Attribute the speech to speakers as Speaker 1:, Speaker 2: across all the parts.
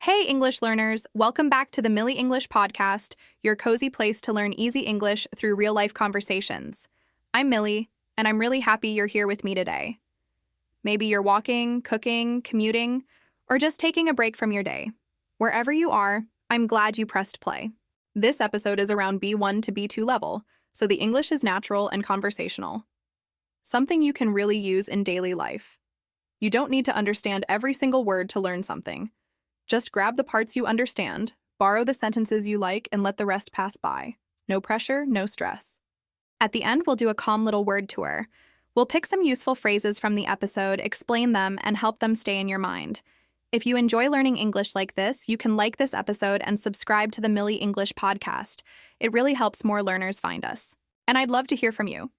Speaker 1: Hey, English learners! Welcome back to the Millie English Podcast, your cozy place to learn easy English through real-life conversations. I'm Millie, and I'm really happy you're here with me today. Maybe you're walking, cooking, commuting, or just taking a break from your day. Wherever you are, I'm glad you pressed play. This episode is around B1 to B2 level, so the English is natural and conversational. Something you can really use in daily life. You don't need to understand every single word to learn something. Just grab the parts you understand, borrow the sentences you like, and let the rest pass by. No pressure, no stress. At the end, we'll do a calm little word tour. We'll pick some useful phrases from the episode, explain them, and help them stay in your mind. If you enjoy learning English like this, you can like this episode and subscribe to the Millie English Podcast. It really helps more learners find us. And I'd love to hear from you.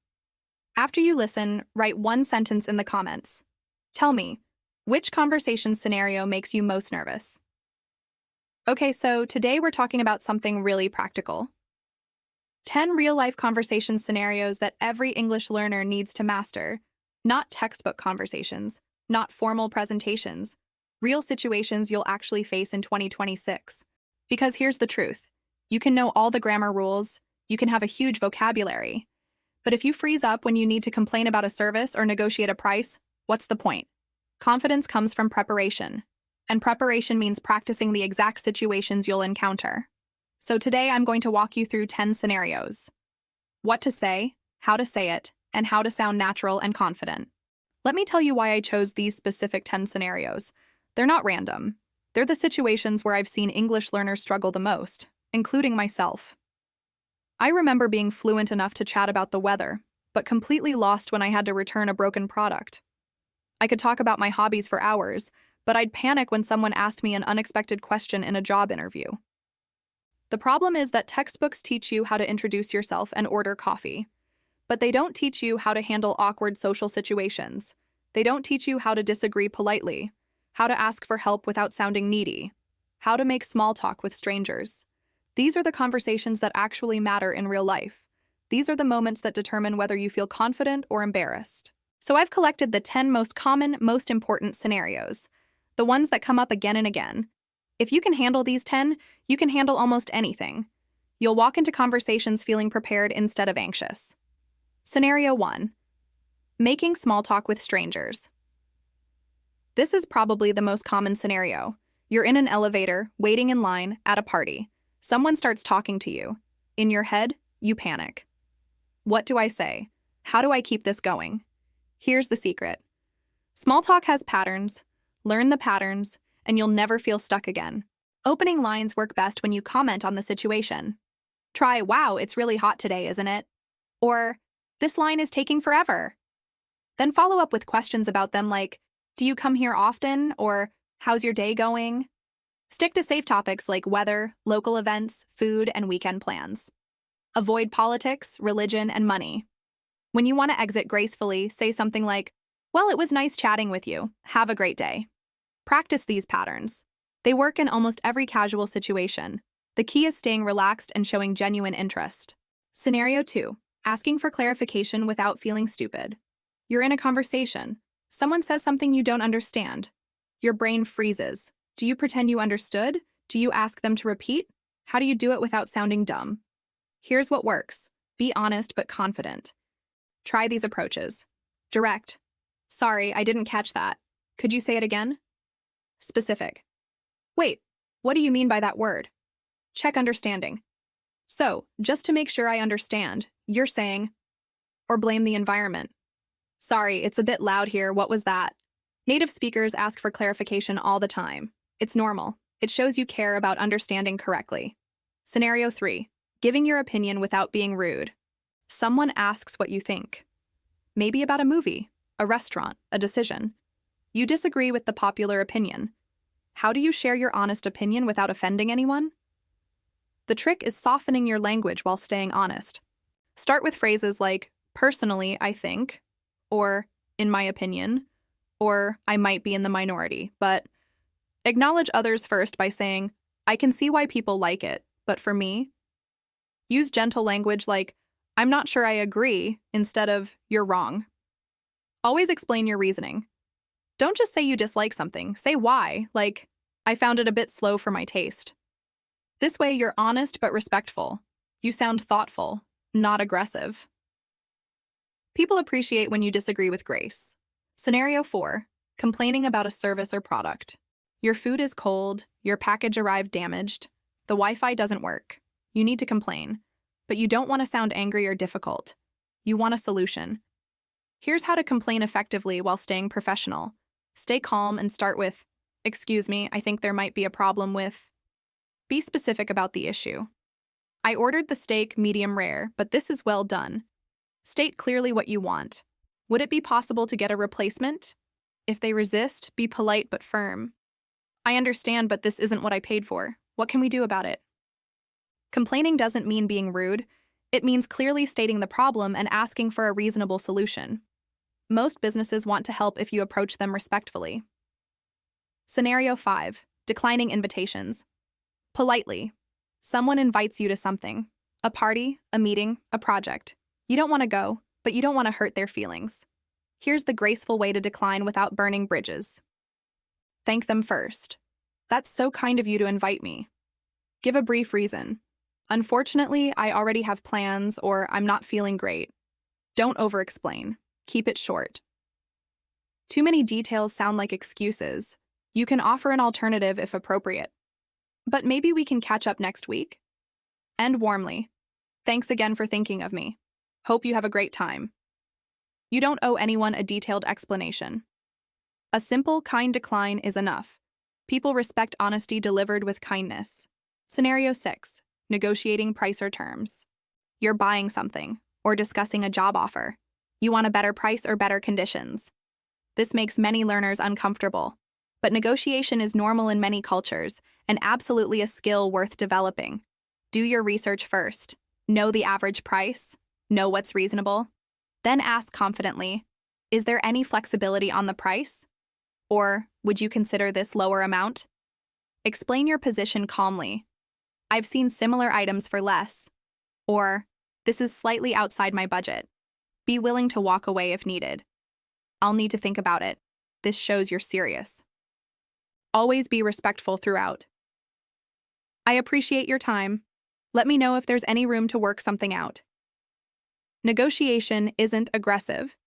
Speaker 1: After you listen, write one sentence in the comments. Tell me, which conversation scenario makes you most nervous? Okay, so today we're talking about something really practical. 10 real-life conversation scenarios that every English learner needs to master. Not textbook conversations, not formal presentations, real situations you'll actually face in 2026. Because here's the truth. You can know all the grammar rules, you can have a huge vocabulary, but if you freeze up when you need to complain about a service or negotiate a price, what's the point? Confidence comes from preparation, and preparation means practicing the exact situations you'll encounter. So today I'm going to walk you through 10 scenarios. What to say, how to say it, and how to sound natural and confident. Let me tell you why I chose these specific 10 scenarios. They're not random. They're the situations where I've seen English learners struggle the most, including myself. I remember being fluent enough to chat about the weather, but completely lost when I had to return a broken product. I could talk about my hobbies for hours, but I'd panic when someone asked me an unexpected question in a job interview. The problem is that textbooks teach you how to introduce yourself and order coffee, but they don't teach you how to handle awkward social situations. They don't teach you how to disagree politely, how to ask for help without sounding needy, how to make small talk with strangers. These are the conversations that actually matter in real life. These are the moments that determine whether you feel confident or embarrassed. So I've collected the 10 most common, most important scenarios, the ones that come up again and again. If you can handle these 10, you can handle almost anything. You'll walk into conversations feeling prepared instead of anxious. Scenario 1. Making small talk with strangers. This is probably the most common scenario. You're in an elevator, waiting in line, at a party. Someone starts talking to you. In your head, you panic. What do I say? How do I keep this going? Here's the secret. Small talk has patterns. Learn the patterns, and you'll never feel stuck again. Opening lines work best when you comment on the situation. Try, "Wow, it's really hot today, isn't it?" Or, "This line is taking forever." Then follow up with questions about them like, "Do you come here often?" or "How's your day going?" Stick to safe topics like weather, local events, food, and weekend plans. Avoid politics, religion, and money. When you want to exit gracefully, say something like, "Well, it was nice chatting with you. Have a great day." Practice these patterns. They work in almost every casual situation. The key is staying relaxed and showing genuine interest. Scenario 2. Asking for clarification without feeling stupid. You're in a conversation. Someone says something you don't understand. Your brain freezes. Do you pretend you understood? Do you ask them to repeat? How do you do it without sounding dumb? Here's what works. Be honest but confident. Try these approaches. Direct. "Sorry, I didn't catch that. Could you say it again?" Specific. "Wait, what do you mean by that word?" Check understanding. "So, just to make sure I understand, you're saying," or blame the environment. "Sorry, it's a bit loud here. What was that?" Native speakers ask for clarification all the time. It's normal. It shows you care about understanding correctly. Scenario 3. Giving your opinion without being rude. Someone asks what you think. Maybe about a movie, a restaurant, a decision. You disagree with the popular opinion. How do you share your honest opinion without offending anyone? The trick is softening your language while staying honest. Start with phrases like, "Personally, I think," or "in my opinion," or "I might be in the minority," but acknowledge others first by saying, "I can see why people like it, but for me," use gentle language like, "I'm not sure I agree," instead of, "You're wrong." Always explain your reasoning. Don't just say you dislike something, say why, like, I found it a bit slow for my taste. This way, you're honest but respectful. You sound thoughtful, not aggressive. People appreciate when you disagree with grace. Scenario 4. Complaining about a service or product. Your food is cold, your package arrived damaged, the Wi-Fi doesn't work. You need to complain, but you don't want to sound angry or difficult. You want a solution. Here's how to complain effectively while staying professional. Stay calm and start with, "Excuse me, I think there might be a problem with." Be specific about the issue. "I ordered the steak medium rare, but this is well done." State clearly what you want. Would it be possible to get a replacement? If they resist, be polite but firm. "I understand, but this isn't what I paid for. What can we do about it?" Complaining doesn't mean being rude. It means clearly stating the problem and asking for a reasonable solution. Most businesses want to help if you approach them respectfully. Scenario 5. Declining invitations. Politely. Someone invites you to something. A party, a meeting, a project. You don't want to go, but you don't want to hurt their feelings. Here's the graceful way to decline without burning bridges. Thank them first. "That's so kind of you to invite me." Give a brief reason. "Unfortunately, I already have plans," or "I'm not feeling great." Don't over-explain. Keep it short. Too many details sound like excuses. You can offer an alternative if appropriate. "But maybe we can catch up next week." End warmly. "Thanks again for thinking of me. Hope you have a great time." You don't owe anyone a detailed explanation. A simple, kind decline is enough. People respect honesty delivered with kindness. Scenario 6. Negotiating price or terms. You're buying something, or discussing a job offer. You want a better price or better conditions. This makes many learners uncomfortable, but negotiation is normal in many cultures and absolutely a skill worth developing. Do your research first. Know the average price. Know what's reasonable. Then ask confidently, "Is there any flexibility on the price?" Or, "Would you consider this lower amount?" Explain your position calmly. "I've seen similar items for less." Or, "This is slightly outside my budget." Be willing to walk away if needed. "I'll need to think about it." This shows you're serious. Always be respectful throughout. "I appreciate your time. Let me know if there's any room to work something out." Negotiation isn't aggressive.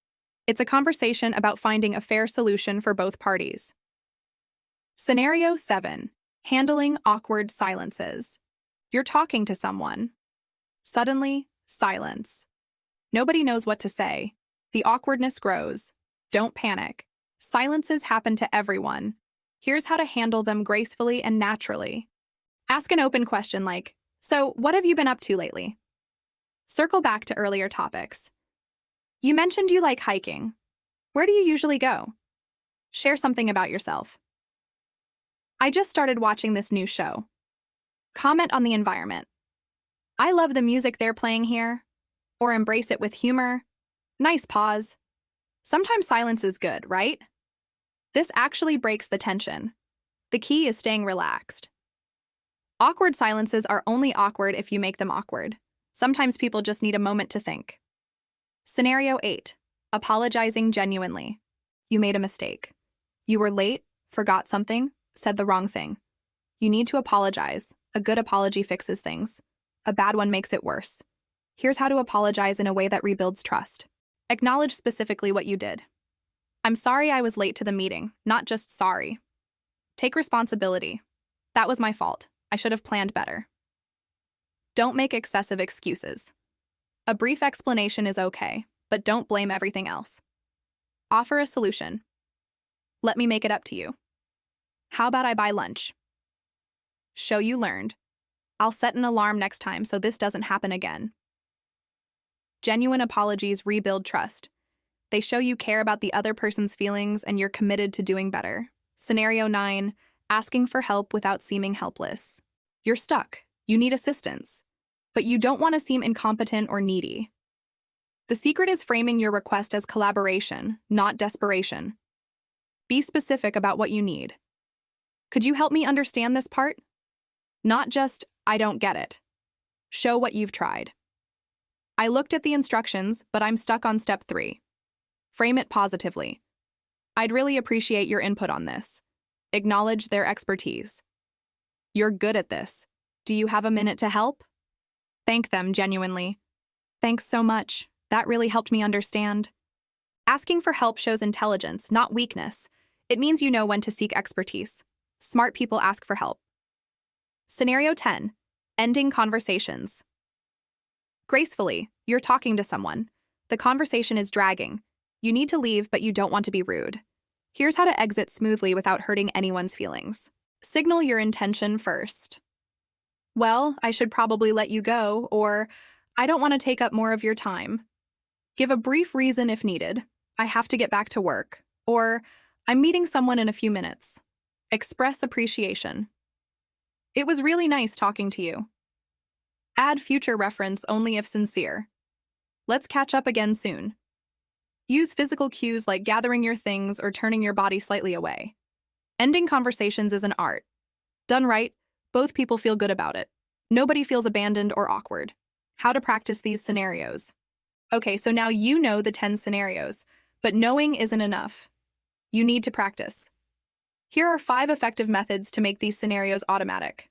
Speaker 1: It's a conversation about finding a fair solution for both parties. Scenario 7. Handling awkward silences. You're talking to someone. Suddenly, silence. Nobody knows what to say. The awkwardness grows. Don't panic. Silences happen to everyone. Here's how to handle them gracefully and naturally. Ask an open question like, "So, what have you been up to lately?" Circle back to earlier topics. "You mentioned you like hiking. Where do you usually go?" Share something about yourself. "I just started watching this new show." Comment on the environment. "I love the music they're playing here." Or embrace it with humor. Nice pause. Sometimes silence is good, right? This actually breaks the tension. The key is staying relaxed. Awkward silences are only awkward if you make them awkward. Sometimes people just need a moment to think. Scenario 8. Apologizing genuinely. You made a mistake. You were late, forgot something, said the wrong thing. You need to apologize. A good apology fixes things. A bad one makes it worse. Here's how to apologize in a way that rebuilds trust. Acknowledge specifically what you did. "I'm sorry I was late to the meeting, not just sorry." Take responsibility. "That was my fault. I should have planned better." Don't make excessive excuses. A brief explanation is okay, but don't blame everything else. Offer a solution. "Let me make it up to you." "How about I buy lunch?" Show you learned. "I'll set an alarm next time so this doesn't happen again." Genuine apologies rebuild trust. They show you care about the other person's feelings and you're committed to doing better. Scenario 9. Asking for help without seeming helpless. You're stuck. You need assistance. But you don't want to seem incompetent or needy. The secret is framing your request as collaboration, not desperation. Be specific about what you need. "Could you help me understand this part?" Not just, "I don't get it." Show what you've tried. "I looked at the instructions, but I'm stuck on step 3. Frame it positively. "I'd really appreciate your input on this." Acknowledge their expertise. You're good at this. Do you have a minute to help? Thank them genuinely. Thanks so much. That really helped me understand. Asking for help shows intelligence, not weakness. It means you know when to seek expertise. Smart people ask for help. Scenario 10. Ending conversations. Gracefully, you're talking to someone. The conversation is dragging. You need to leave, but you don't want to be rude. Here's how to exit smoothly without hurting anyone's feelings. Signal your intention first. Well, I should probably let you go, or I don't want to take up more of your time. Give a brief reason if needed. I have to get back to work. Or, I'm meeting someone in a few minutes. Express appreciation. It was really nice talking to you. Add future reference only if sincere. Let's catch up again soon. Use physical cues like gathering your things or turning your body slightly away. Ending conversations is an art. Done right, both people feel good about it. Nobody feels abandoned or awkward. How to practice these scenarios. Okay, so now you know the 10 scenarios, but knowing isn't enough. You need to practice. Here are 5 effective methods to make these scenarios automatic.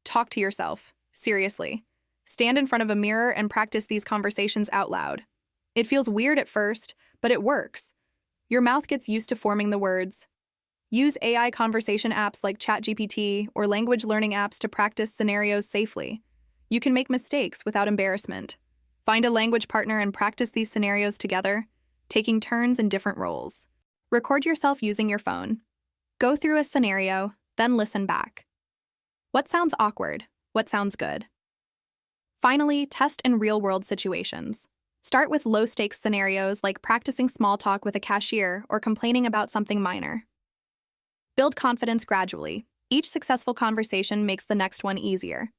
Speaker 1: Talk to yourself, seriously. Stand in front of a mirror and practice these conversations out loud. It feels weird at first, but it works. Your mouth gets used to forming the words. Use AI conversation apps like ChatGPT or language learning apps to practice scenarios safely. You can make mistakes without embarrassment. Find a language partner and practice these scenarios together, taking turns in different roles. Record yourself using your phone. Go through a scenario, then listen back. What sounds awkward? What sounds good? Finally, test in real-world situations. Start with low-stakes scenarios like practicing small talk with a cashier or complaining about something minor. Build confidence gradually. Each successful conversation makes the next one easier.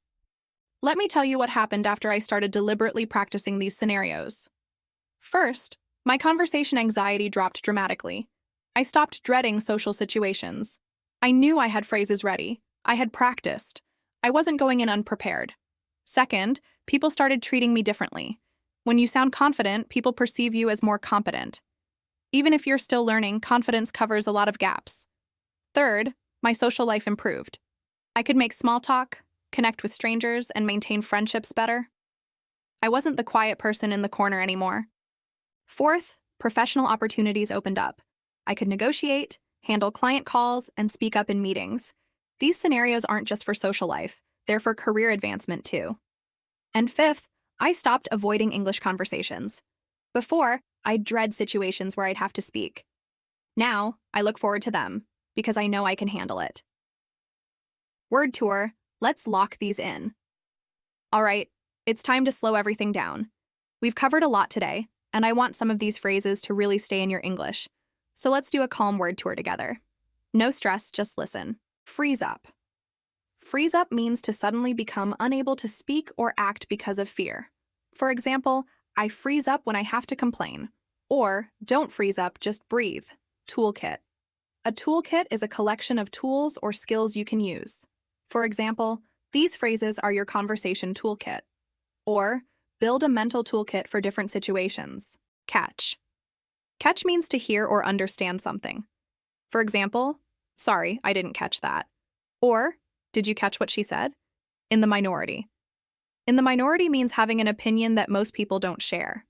Speaker 1: Let me tell you what happened after I started deliberately practicing these scenarios. First, my conversation anxiety dropped dramatically. I stopped dreading social situations. I knew I had phrases ready. I had practiced. I wasn't going in unprepared. Second, people started treating me differently. When you sound confident, people perceive you as more competent. Even if you're still learning, confidence covers a lot of gaps. Third, my social life improved. I could make small talk, connect with strangers, and maintain friendships better. I wasn't the quiet person in the corner anymore. Fourth, professional opportunities opened up. I could negotiate, handle client calls, and speak up in meetings. These scenarios aren't just for social life, they're for career advancement too. And fifth, I stopped avoiding English conversations. Before, I'd dread situations where I'd have to speak. Now, I look forward to them, because I know I can handle it. Word tour, let's lock these in. All right, it's time to slow everything down. We've covered a lot today, and I want some of these phrases to really stay in your English. So let's do a calm word tour together. No stress, just listen. Freeze up. Freeze up means to suddenly become unable to speak or act because of fear. For example, I freeze up when I have to complain. Or, don't freeze up, just breathe. Toolkit. A toolkit is a collection of tools or skills you can use. For example, these phrases are your conversation toolkit. Or, build a mental toolkit for different situations. Catch. Catch means to hear or understand something. For example, sorry, I didn't catch that. Or, did you catch what she said? In the minority. In the minority means having an opinion that most people don't share.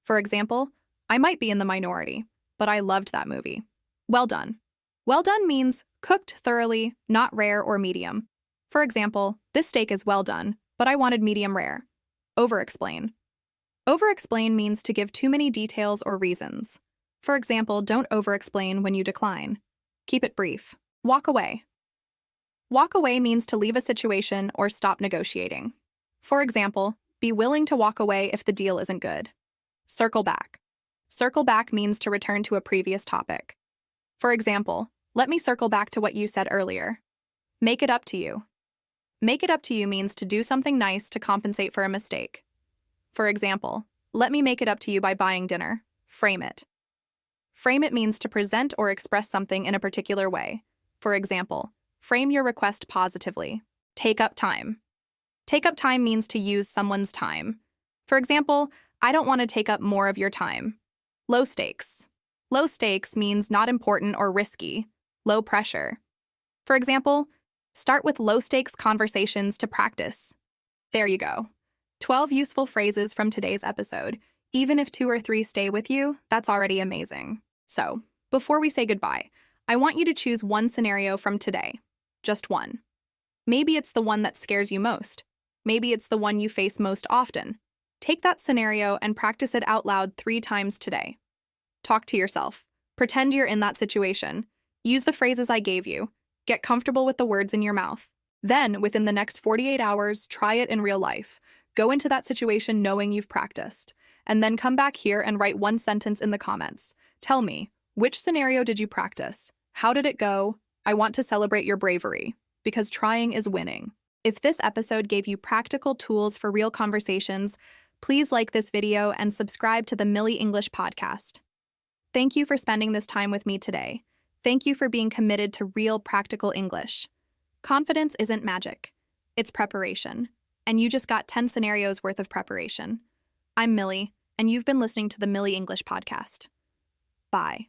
Speaker 1: For example, I might be in the minority, but I loved that movie. Well done. Well done means cooked thoroughly, not rare or medium. For example, this steak is well done, but I wanted medium rare. Over-explain. Over-explain means to give too many details or reasons. For example, don't over-explain when you decline. Keep it brief. Walk away. Walk away means to leave a situation or stop negotiating. For example, be willing to walk away if the deal isn't good. Circle back. Circle back means to return to a previous topic. For example, let me circle back to what you said earlier. Make it up to you. Make it up to you means to do something nice to compensate for a mistake. For example, let me make it up to you by buying dinner. Frame it. Frame it means to present or express something in a particular way. For example, frame your request positively. Take up time. Take up time means to use someone's time. For example, I don't want to take up more of your time. Low stakes. Low stakes means not important or risky. Low pressure. For example, start with low-stakes conversations to practice. There you go. 12 useful phrases from today's episode. Even if 2 or 3 stay with you, that's already amazing. So, before we say goodbye, I want you to choose one scenario from today. Just one. Maybe it's the one that scares you most. Maybe it's the one you face most often. Take that scenario and practice it out loud 3 times today. Talk to yourself. Pretend you're in that situation. Use the phrases I gave you. Get comfortable with the words in your mouth. Then, within the next 48 hours, try it in real life. Go into that situation knowing you've practiced. And then come back here and write 1 sentence in the comments. Tell me, which scenario did you practice? How did it go? I want to celebrate your bravery, because trying is winning. If this episode gave you practical tools for real conversations, please like this video and subscribe to the Millie English Podcast. Thank you for spending this time with me today. Thank you for being committed to real practical English. Confidence isn't magic. It's preparation. And you just got 10 scenarios worth of preparation. I'm Millie, and you've been listening to the Millie English Podcast. Bye.